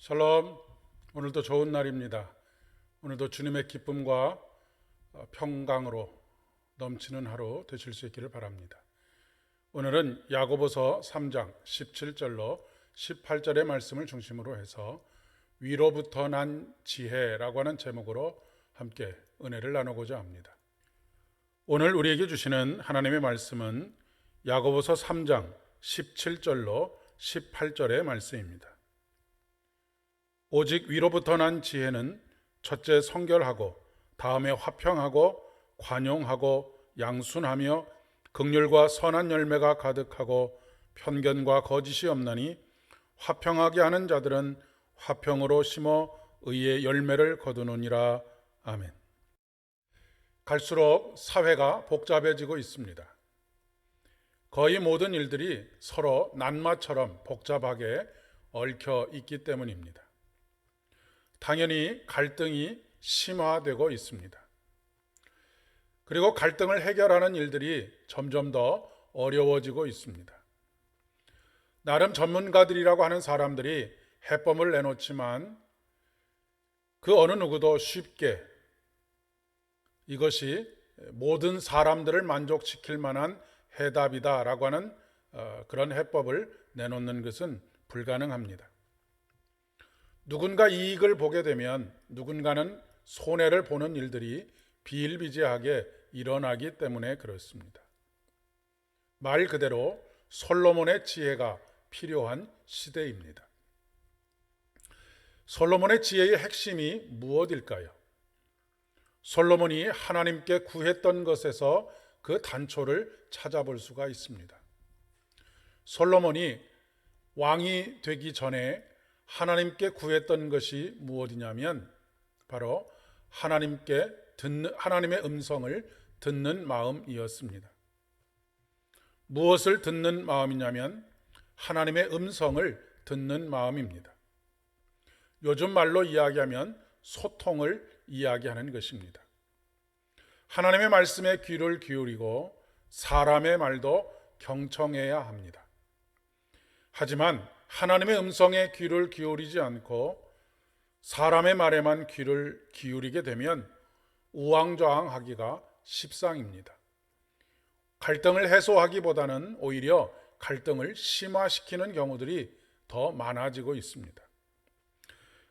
샬롬. 오늘도 좋은 날입니다. 오늘도 주님의 기쁨과 평강으로 넘치는 하루 되실 수 있기를 바랍니다. 오늘은 야고보서 3장 17절로 18절의 말씀을 중심으로 해서 위로부터 난 지혜라고 하는 제목으로 함께 은혜를 나누고자 합니다. 오늘 우리에게 주시는 하나님의 말씀은 야고보서 3장 17절로 18절의 말씀입니다. 오직 위로부터 난 지혜는 첫째 성결하고 다음에 화평하고 관용하고 양순하며 긍휼과 선한 열매가 가득하고 편견과 거짓이 없나니 화평하게 하는 자들은 화평으로 심어 의의 열매를 거두느니라. 아멘. 갈수록 사회가 복잡해지고 있습니다. 거의 모든 일들이 서로 낱마처럼 복잡하게 얽혀 있기 때문입니다. 당연히 갈등이 심화되고 있습니다. 그리고 갈등을 해결하는 일들이 점점 더 어려워지고 있습니다. 나름 전문가들이라고 하는 사람들이 해법을 내놓지만 그 어느 누구도 쉽게 이것이 모든 사람들을 만족시킬 만한 해답이다라고 하는 그런 해법을 내놓는 것은 불가능합니다. 누군가 이익을 보게 되면 누군가는 손해를 보는 일들이 비일비재하게 일어나기 때문에 그렇습니다. 말 그대로 솔로몬의 지혜가 필요한 시대입니다. 솔로몬의 지혜의 핵심이 무엇일까요? 솔로몬이 하나님께 구했던 것에서 그 단초를 찾아볼 수가 있습니다. 솔로몬이 왕이 되기 전에 하나님께 구했던 것이 무엇이냐면 바로 하나님의 음성을 듣는 마음이었습니다. 무엇을 듣는 마음이냐면 하나님의 음성을 듣는 마음입니다. 요즘 말로 이야기하면 소통을 이야기하는 것입니다. 하나님의 말씀에 귀를 기울이고 사람의 말도 경청해야 합니다. 하지만 하나님의 음성에 귀를 기울이지 않고 사람의 말에만 귀를 기울이게 되면 우왕좌왕하기가 십상입니다. 갈등을 해소하기보다는 오히려 갈등을 심화시키는 경우들이 더 많아지고 있습니다.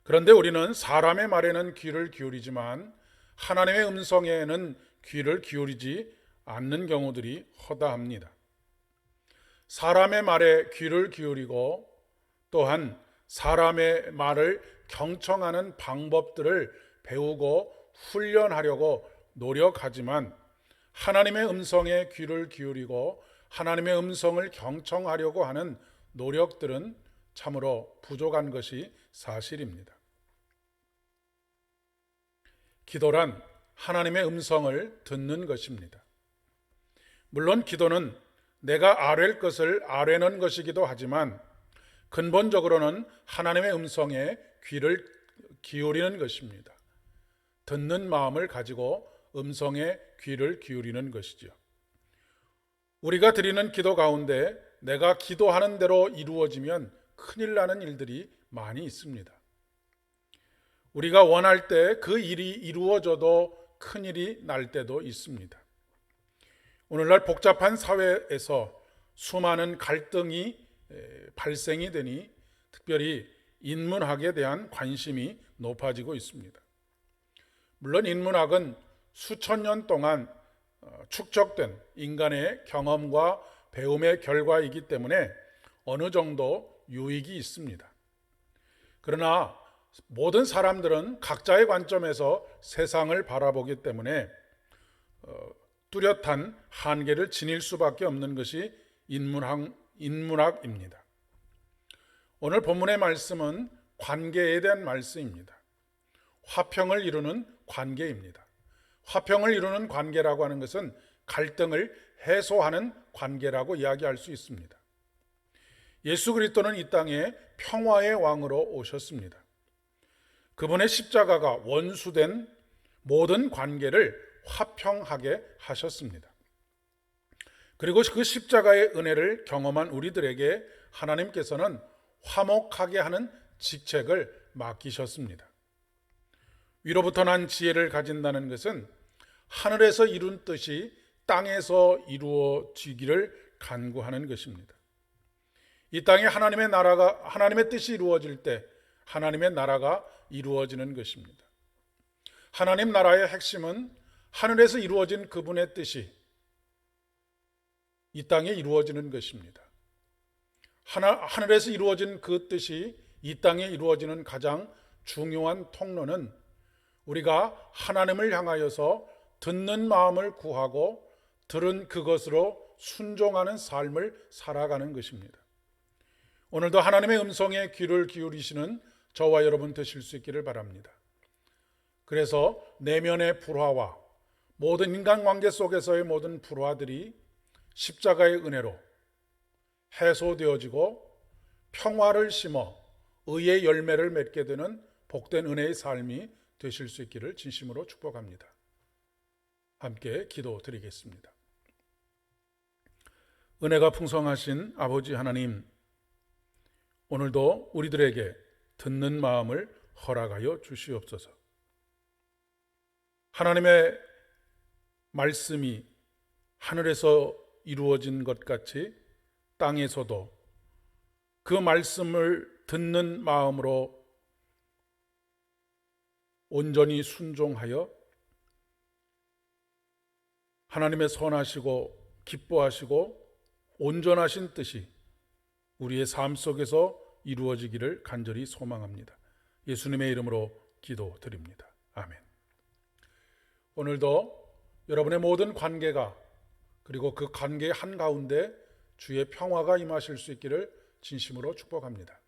그런데 우리는 사람의 말에는 귀를 기울이지만 하나님의 음성에는 귀를 기울이지 않는 경우들이 허다합니다. 사람의 말에 귀를 기울이고 또한 사람의 말을 경청하는 방법들을 배우고 훈련하려고 노력하지만 하나님의 음성에 귀를 기울이고 하나님의 음성을 경청하려고 하는 노력들은 참으로 부족한 것이 사실입니다. 기도란 하나님의 음성을 듣는 것입니다. 물론 기도는 내가 아뢰는 것을 아뢰는 것이기도 하지만 근본적으로는 하나님의 음성에 귀를 기울이는 것입니다. 듣는 마음을 가지고 음성에 귀를 기울이는 것이죠. 우리가 드리는 기도 가운데 내가 기도하는 대로 이루어지면 큰일 나는 일들이 많이 있습니다. 우리가 원할 때 그 일이 이루어져도 큰일이 날 때도 있습니다. 오늘날 복잡한 사회에서 수많은 갈등이 발생이 되니 특별히 인문학에 대한 관심이 높아지고 있습니다. 물론 인문학은 수천 년 동안 축적된 인간의 경험과 배움의 결과이기 때문에 어느 정도 유익이 있습니다. 그러나 모든 사람들은 각자의 관점에서 세상을 바라보기 때문에 뚜렷한 한계를 지닐 수밖에 없는 것이 인문학입니다. 오늘 본문의 말씀은 관계에 대한 말씀입니다. 화평을 이루는 관계입니다. 화평을 이루는 관계라고 하는 것은 갈등을 해소하는 관계라고 이야기할 수 있습니다. 예수 그리스도는 이 땅에 평화의 왕으로 오셨습니다. 그분의 십자가가 원수된 모든 관계를 화평하게 하셨습니다. 그리고 그 십자가의 은혜를 경험한 우리들에게 하나님께서는 화목하게 하는 직책을 맡기셨습니다. 위로부터 난 지혜를 가진다는 것은 하늘에서 이룬 뜻이 땅에서 이루어지기를 간구하는 것입니다. 이 땅에 하나님의 뜻이 이루어질 때 하나님의 나라가 이루어지는 것입니다. 하나님 나라의 핵심은 하늘에서 이루어진 그분의 뜻이 이 땅에 이루어지는 것입니다. 하늘에서 이루어진 그 뜻이 이 땅에 이루어지는 가장 중요한 통로는 우리가 하나님을 향하여서 듣는 마음을 구하고 들은 그것으로 순종하는 삶을 살아가는 것입니다. 오늘도 하나님의 음성에 귀를 기울이시는 저와 여러분 되실 수 있기를 바랍니다. 그래서 내면의 불화와 모든 인간관계 속에서의 모든 불화들이 십자가의 은혜로 해소되어지고 평화를 심어 의의 열매를 맺게 되는 복된 은혜의 삶이 되실 수 있기를 진심으로 축복합니다. 함께 기도드리겠습니다. 은혜가 풍성하신 아버지 하나님, 오늘도 우리들에게 듣는 마음을 허락하여 주시옵소서. 하나님의 말씀이 하늘에서 이루어진 것 같이 땅에서도 그 말씀을 듣는 마음으로 온전히 순종하여 하나님의 선하시고 기뻐하시고 온전하신 뜻이 우리의 삶 속에서 이루어지기를 간절히 소망합니다. 예수님의 이름으로 기도드립니다. 아멘. 오늘도 여러분의 모든 관계가 그리고 그 관계의 한가운데 주의 평화가 임하실 수 있기를 진심으로 축복합니다.